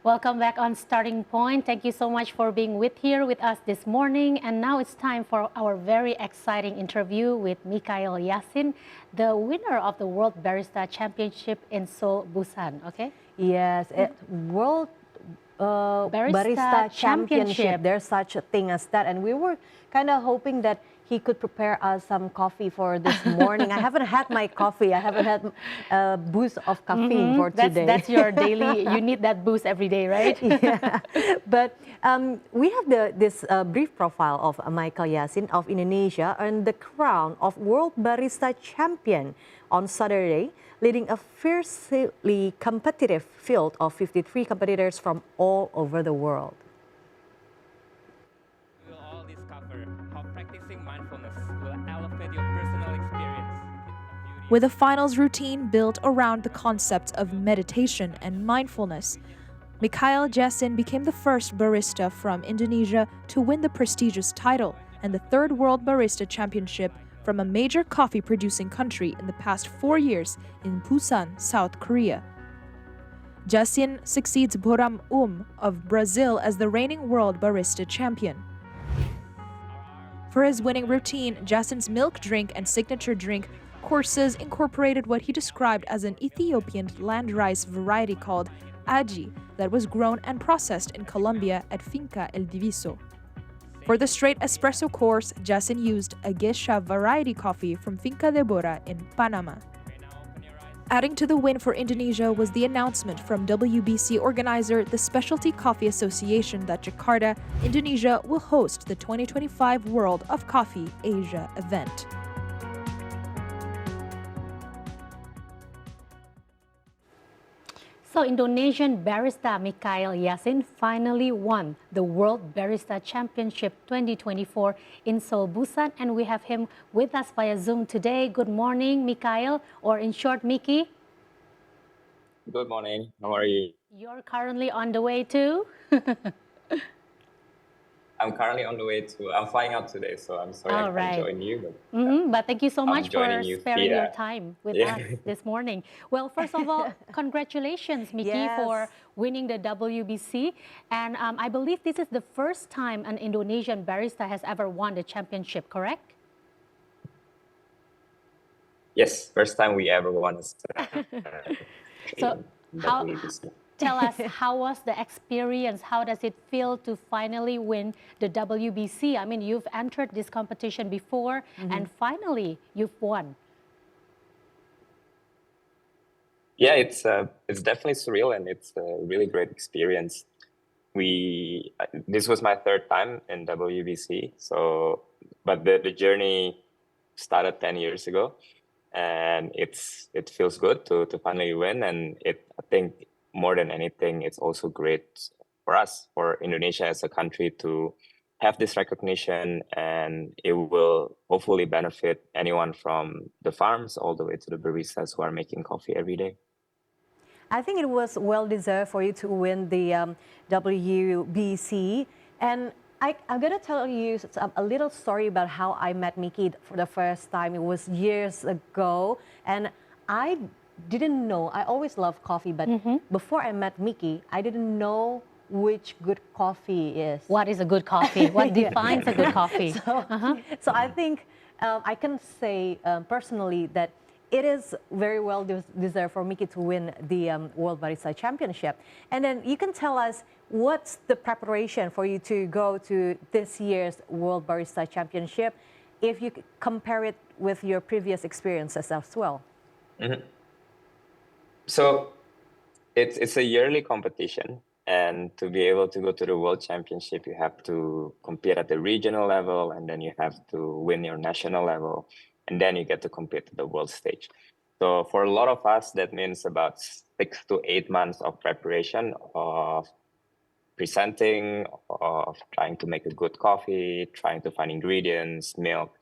Welcome back on Starting Point. Thank you so much for being here with us this morning. And now it's time for our very exciting interview with Mikael Jasin, the winner of the World Barista Championship in Seoul, Busan. Okay? Yes, World Barista Championship. There's such a thing as that, and we were kind of hoping that he could prepare us some coffee for this morning. I haven't had my coffee. I haven't had a boost of caffeine for today. That's your daily. You need that boost every day, right? Yeah. But we have this brief profile of Mikael Jasin of Indonesia earned the crown of World Barista Champion on Saturday, leading a fiercely competitive field of 53 competitors from all over the world. We'll all discover how practicing mindfulness will elevate your personal experience. With a finals routine built around the concepts of meditation and mindfulness, Mikael Jasin became the first barista from Indonesia to win the prestigious title and the third World Barista Championship from a major coffee-producing country in the past 4 years in Busan, South Korea. Jasin succeeds Boram of Brazil as the reigning World Barista Champion. For his winning routine, Jasin's milk drink and signature drink courses incorporated what he described as an Ethiopian land rice variety called aji that was grown and processed in Colombia at Finca El Diviso. For the straight espresso course, Jasin used a geisha variety coffee from Finca de Bora in Panama. Adding to the win for Indonesia was the announcement from WBC organizer, the Specialty Coffee Association, that Jakarta, Indonesia will host the 2025 World of Coffee Asia event. So Indonesian barista Mikael Jasin finally won the World Barista Championship 2024 in Seoul, Busan, and we have him with us via Zoom today. Good morning, Mikael, or in short, Miki. Good morning. How are you? You're currently on the way to? I'm currently on the way to. I'm flying out today, so I'm sorry I can't join you. But thank you so much for sparing your time with us this morning. Well, first of all, congratulations, Miki, for winning the WBC. And I believe this is the first time an Indonesian barista has ever won the championship, correct? Yes, first time we ever won. So tell us, how was the experience? How does it feel to finally win the WBC? I mean, you've entered this competition before, and finally you've won. Yeah, it's definitely surreal, and it's a really great experience. This was my third time in WBC, but the journey started 10 years ago, and it feels good to finally win, and I think more than anything, it's also great for us, for Indonesia as a country, to have this recognition, and it will hopefully benefit anyone from the farms all the way to the baristas who are making coffee every day. I think it was well deserved for you to win the WBC. And I'm going to tell you a little story about how I met Miki for the first time. It was years ago, and I didn't know. I always loved coffee, but before I met Miki, I didn't know which good coffee is. What is a good coffee? What defines a good coffee? So I think I can say personally that it is very well deserved for Miki to win the World Barista Championship. And then you can tell us, what's the preparation for you to go to this year's World Barista Championship, if you compare it with your previous experiences as well? So it's a yearly competition, and to be able to go to the World Championship, you have to compete at the regional level, and then you have to win your national level, and then you get to compete at the world stage. So for a lot of us, that means about 6 to 8 months of preparation, of presenting, of trying to make a good coffee, trying to find ingredients, milk,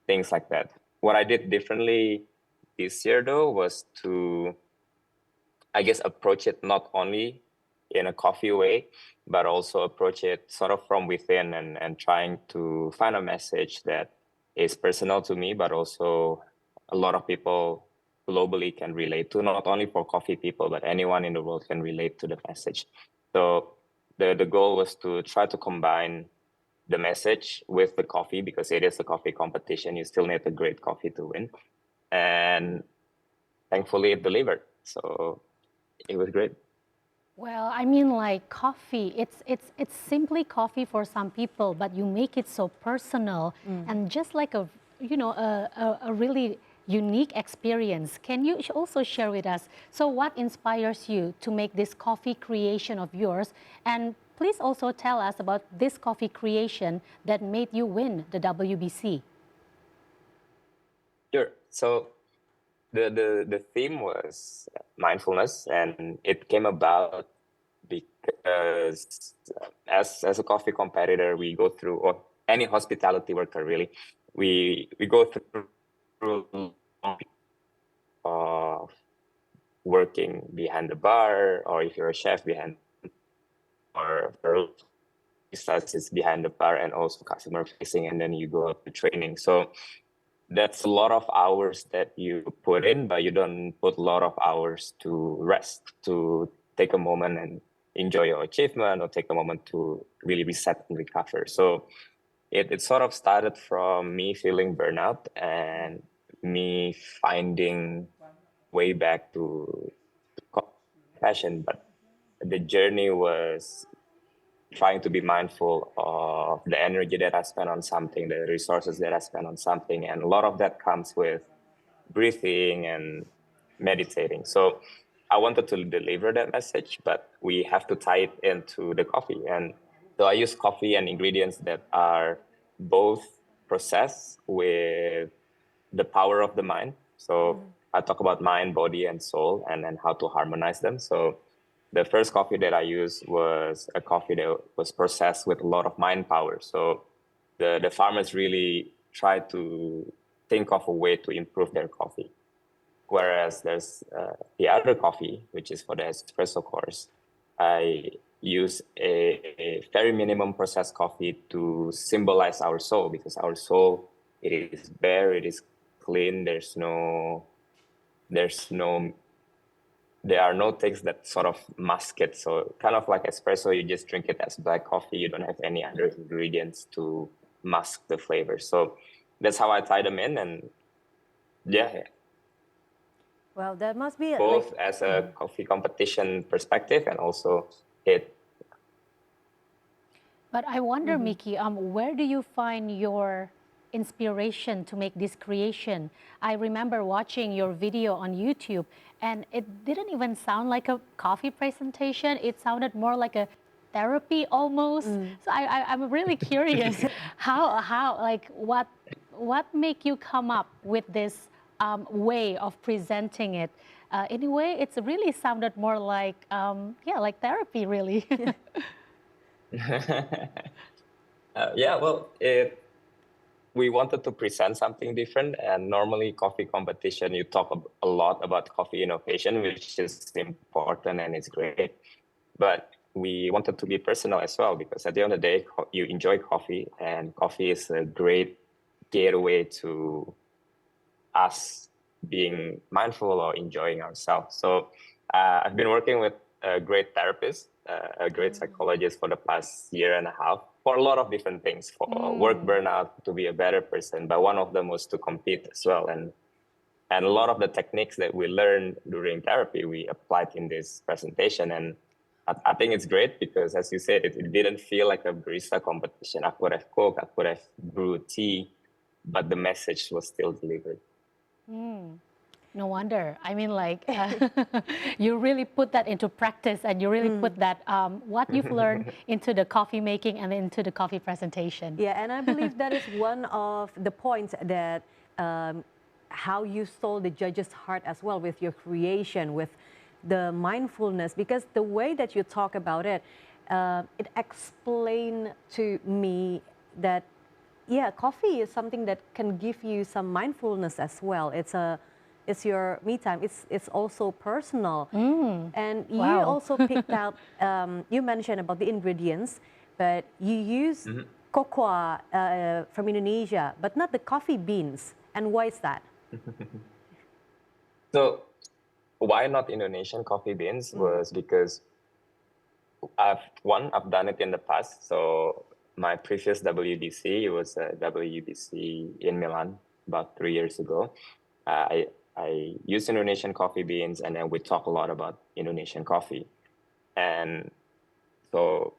things like that. What I did differently this year, though, was to, I guess, approach it not only in a coffee way, but also approach it sort of from within, and trying to find a message that is personal to me, but also a lot of people globally can relate to, not only for coffee people, but anyone in the world can relate to the message. So the goal was to try to combine the message with the coffee, because it is a coffee competition. You still need a great coffee to win. And thankfully it delivered. So it was great. Well, I mean, like coffee, it's simply coffee for some people, but you make it so personal and just like a, you know, a really unique experience. Can you also share with us, so what inspires you to make this coffee creation of yours? And please also tell us about this coffee creation that made you win the WBC. Sure. So the theme was mindfulness, and it came about because as a coffee competitor, we go through, or any hospitality worker really, we go through of working behind the bar, or if you're a chef behind, or starts is behind the bar and also customer facing, and then you go to training. So that's a lot of hours that you put in, but you don't put a lot of hours to rest, to take a moment and enjoy your achievement, or take a moment to really reset and recover. So it sort of started from me feeling burnout and me finding way back to passion. But the journey was trying to be mindful of the energy that I spend on something, the resources that I spend on something. And a lot of that comes with breathing and meditating. So I wanted to deliver that message, but we have to tie it into the coffee. And so I use coffee and ingredients that are both processed with the power of the mind. So I talk about mind, body, and soul, and then how to harmonize them. So the first coffee that I used was a coffee that was processed with a lot of mind power. So the farmers really try to think of a way to improve their coffee. Whereas there's the other coffee, which is for the espresso course, I use a very minimum processed coffee to symbolize our soul, because our soul, it is bare, it is clean. There are no things that sort of mask it. So kind of like espresso, you just drink it as black coffee. You don't have any other ingredients to mask the flavor. So that's how I tie them in. And yeah. Well, that must be both as a coffee competition perspective and also it. But I wonder, Miki, where do you find your inspiration to make this creation? I remember watching your video on YouTube, and it didn't even sound like a coffee presentation. It sounded more like a therapy almost. So I'm really curious how like what make you come up with this way of presenting it? In a way, it's really sounded more like like therapy, really. Yeah, well, we wanted to present something different, and normally coffee competition, you talk a lot about coffee innovation, which is important and it's great. But we wanted to be personal as well, because at the end of the day, you enjoy coffee, and coffee is a great gateway to us being mindful or enjoying ourselves. So I've been working with a great therapist, a great psychologist for the past year and a half, for a lot of different things, for work burnout, to be a better person. But one of them was to compete as well. And a lot of the techniques that we learned during therapy, we applied in this presentation. And I think it's great because, as you said, it didn't feel like a barista competition. I could have cooked, I could have brewed tea, but the message was still delivered. No wonder. I mean, like, you really put that into practice, and you really put that, what you've learned, into the coffee making and into the coffee presentation. Yeah, and I believe that is one of the points that how you stole the judge's heart as well with your creation, with the mindfulness, because the way that you talk about it, it explained to me that, yeah, coffee is something that can give you some mindfulness as well. It's your me time. It's also personal. And you also picked out, you mentioned about the ingredients, but you use cocoa from Indonesia, but not the coffee beans. And why is that? So why not Indonesian coffee beans was because I've done it in the past. So my previous WBC, it was a WBC in Milan about 3 years ago. I used Indonesian coffee beans, and then we talk a lot about Indonesian coffee. And so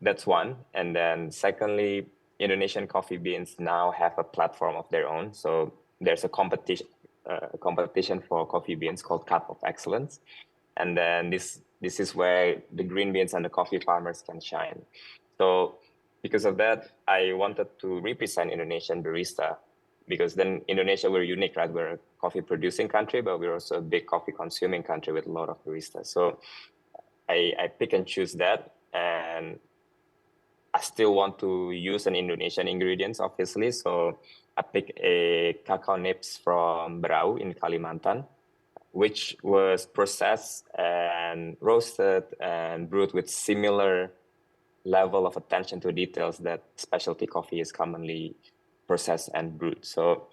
that's one. And then secondly, Indonesian coffee beans now have a platform of their own. So there's a competition for coffee beans called Cup of Excellence. And then this is where the green beans and the coffee farmers can shine. So because of that, I wanted to represent Indonesian barista, because then Indonesia, we're unique, right? We're a coffee producing country, but we're also a big coffee consuming country with a lot of baristas. So I pick and choose that, and I still want to use an Indonesian ingredients, obviously. So I pick a cacao nibs from Berau in Kalimantan, which was processed and roasted and brewed with similar level of attention to details that specialty coffee is commonly processed and brewed. So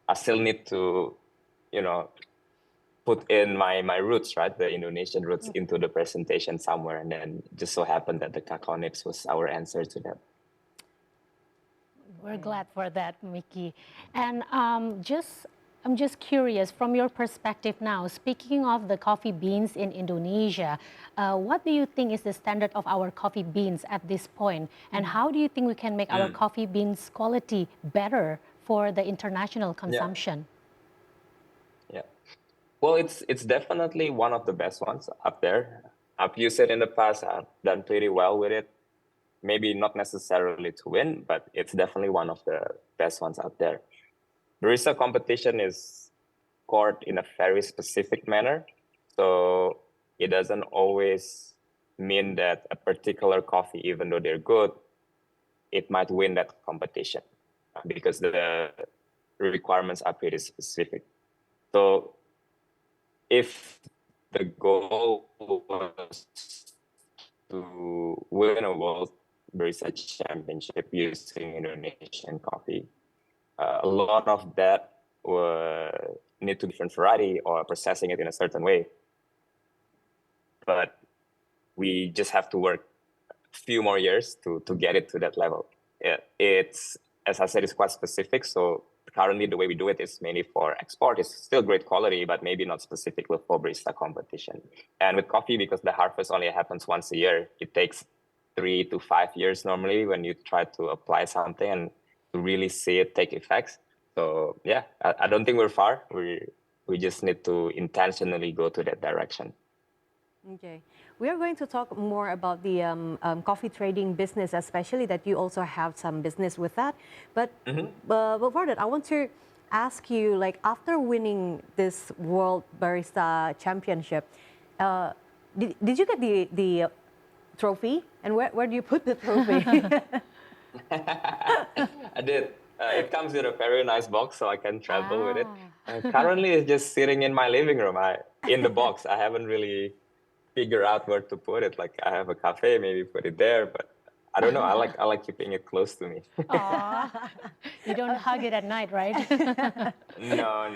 I still need to, put in my roots, right? The Indonesian roots into the presentation somewhere. And then just so happened that the cacao nibs was our answer to that. We're glad for that, Miki. And I'm just curious, from your perspective now, speaking of the coffee beans in Indonesia, what do you think is the standard of our coffee beans at this point? And how do you think we can make our coffee beans quality better for the international consumption? Yeah. Well, it's definitely one of the best ones up there. I've used it in the past. I've done pretty well with it. Maybe not necessarily to win, but it's definitely one of the best ones out there. Barista competition is scored in a very specific manner. So it doesn't always mean that a particular coffee, even though they're good, it might win that competition, because the requirements are pretty specific. So if the goal was to win a World Barista Championship using Indonesian coffee, a lot of that would need to be different variety or processing it in a certain way. But we just have to work a few more years to get it to that level. It's, as I said, it's quite specific. So currently the way we do it is mainly for export. It's still great quality, but maybe not specifically for barista competition. And with coffee, because the harvest only happens once a year, it takes 3 to 5 years normally when you try to apply something and to really see it take effects. So yeah, I don't think we're far. We just need to intentionally go to that direction. Okay. We are going to talk more about the coffee trading business, especially that you also have some business with that. But before that, I want to ask you, like, after winning this World Barista Championship, did you get the trophy? And where do you put the trophy? I did. It comes in a very nice box, so I can travel with it. Currently, it's just sitting in my living room. In the box. I haven't really figure out where to put it. Like, I have a cafe, maybe put it there, but I don't know. I like keeping it close to me. Aww. You don't hug it at night, right? No.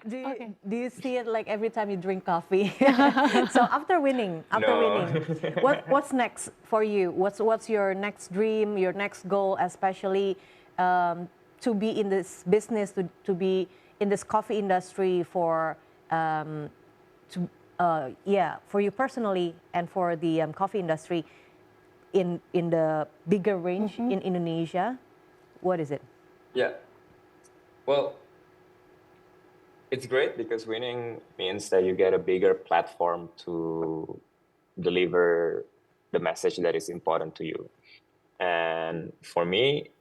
Do you see it like every time you drink coffee? So after winning, what's next for you? What's your next dream, your next goal, especially to be in this business, to be in this coffee industry for you personally and for the coffee industry in the bigger range in Indonesia? What is it? Yeah. Well, it's great because winning means that you get a bigger platform to deliver the message that is important to you. And for me,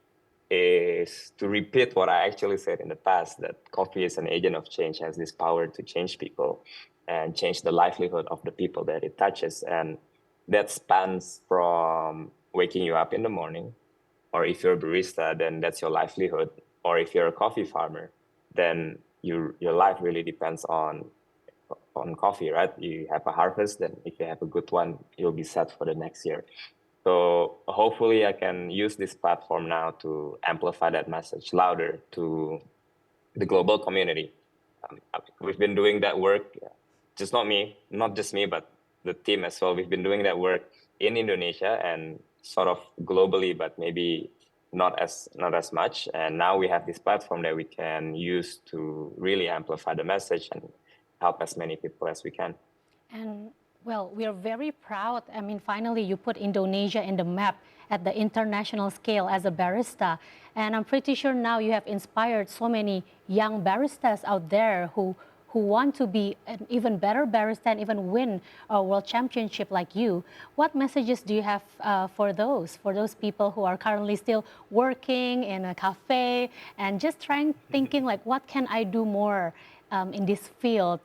is to repeat what I actually said in the past, that coffee is an agent of change, has this power to change people and change the livelihood of the people that it touches. And that spans from waking you up in the morning, or if you're a barista, then that's your livelihood. Or if you're a coffee farmer, then your life really depends on coffee, right? You have a harvest, then if you have a good one, you'll be set for the next year. So hopefully I can use this platform now to amplify that message louder to the global community. We've been doing that work, not just me, but the team as well. We've been doing that work in Indonesia and sort of globally, but maybe not as much. And now we have this platform that we can use to really amplify the message and help as many people as we can. And well, we are very proud. I mean, finally, you put Indonesia in the map at the international scale as a barista. And I'm pretty sure now you have inspired so many young baristas out there who want to be an even better barista and even win a world championship like you. What messages do you have for those people who are currently still working in a cafe and just thinking like, what can I do more in this field?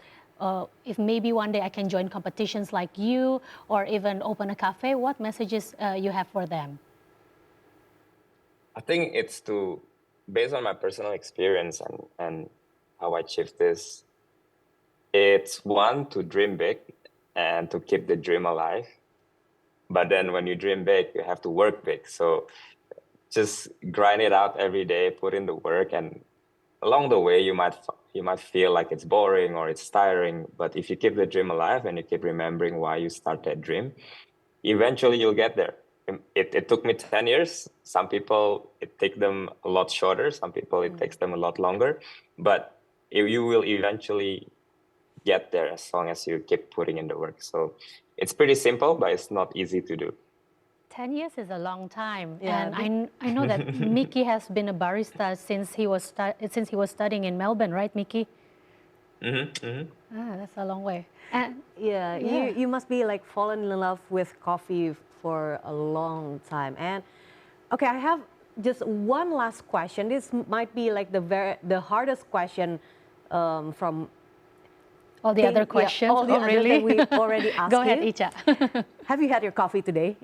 If maybe one day I can join competitions like you or even open a cafe, what messages you have for them? I think it's based on my personal experience and how I achieved this, it's one, to dream big and to keep the dream alive. But then when you dream big, you have to work big. So just grind it out every day, put in the work, and along the way, you might feel like it's boring or it's tiring. But if you keep the dream alive and you keep remembering why you started that dream, eventually you'll get there. It took me 10 years. Some people, it takes them a lot shorter. Some people, it takes them a lot longer. But you will eventually get there as long as you keep putting in the work. So it's pretty simple, but it's not easy to do. 10 years is a long time. Yeah. And I know that Mickey has been a barista since he was studying in Melbourne, right, Mickey? That's a long way. And you must be like fallen in love with coffee for a long time. And okay, I have just one last question. This might be like the hardest question from all the other questions. All the others really? that we already asked. Go ahead, Icha. Have you had your coffee today?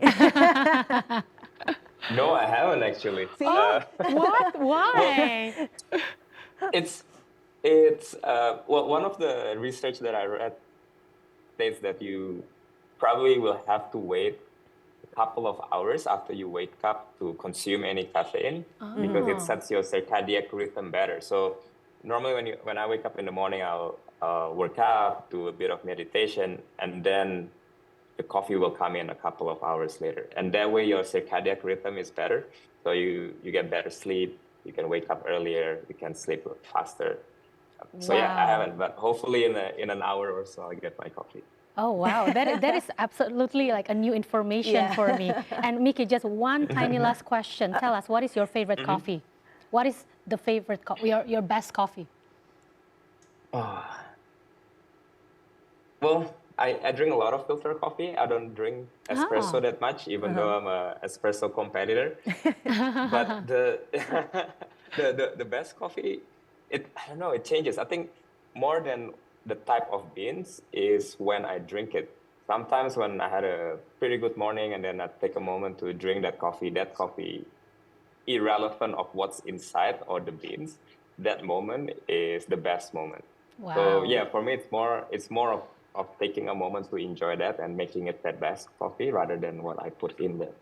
No, I haven't actually. What? Why? It's well, one of the research that I read states that you probably will have to wait a couple of hours after you wake up to consume any caffeine because it sets your circadian rhythm better. So normally when I wake up in the morning, I'll work out, do a bit of meditation, and then the coffee will come in a couple of hours later. And that way your circadian rhythm is better. So you get better sleep, you can wake up earlier, you can sleep faster. So yeah, I haven't, but hopefully in an hour or so I'll get my coffee. Oh, wow. That is absolutely like a new information for me. And Mickey, just one tiny last question. Tell us, what is your favorite coffee? What is the favorite your best coffee? Well, I drink a lot of filter coffee. I don't drink espresso that much, even though I'm an espresso competitor. But the best coffee, I don't know, it changes. I think more than the type of beans is when I drink it. Sometimes when I had a pretty good morning and then I take a moment to drink that coffee, irrelevant of what's inside or the beans, that moment is the best moment. Wow. So yeah, for me, it's more of taking a moment to enjoy that and making it that best coffee rather than what I put in there.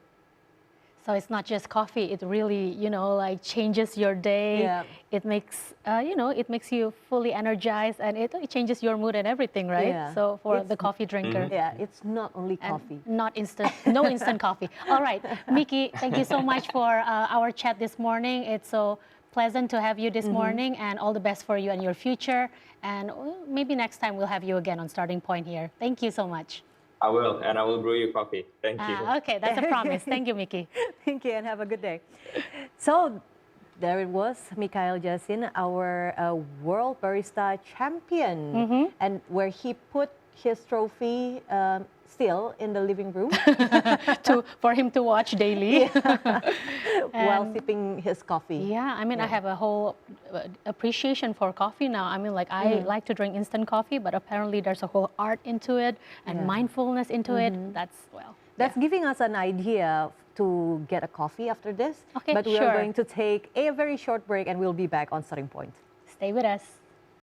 So it's not just coffee, it really, like changes your day. Yeah. It makes, it makes you fully energized and it changes your mood and everything, right? Yeah. So for the coffee drinker. Yeah, it's not only coffee. Not instant, no instant coffee. All right, Mickey, thank you so much for our chat this morning. It's so pleasant to have you this morning and all the best for you and your future. And maybe next time we'll have you again on Starting Point here. Thank you so much. I will, and I will brew you coffee. Thank you. Okay, that's a promise. Thank you, Mickey. Thank you, and have a good day. So, there it was, Mikael Jasin, our World Barista Champion, and where he put his trophy still in the living room for him to watch daily while sipping his coffee. Yeah, I mean, I have a whole appreciation for coffee now. I mean, like I like to drink instant coffee, but apparently there's a whole art into it and mindfulness into it. That's giving us an idea to get a coffee after this. Okay, but we are going to take a very short break and we'll be back on Starting Point. Stay with us.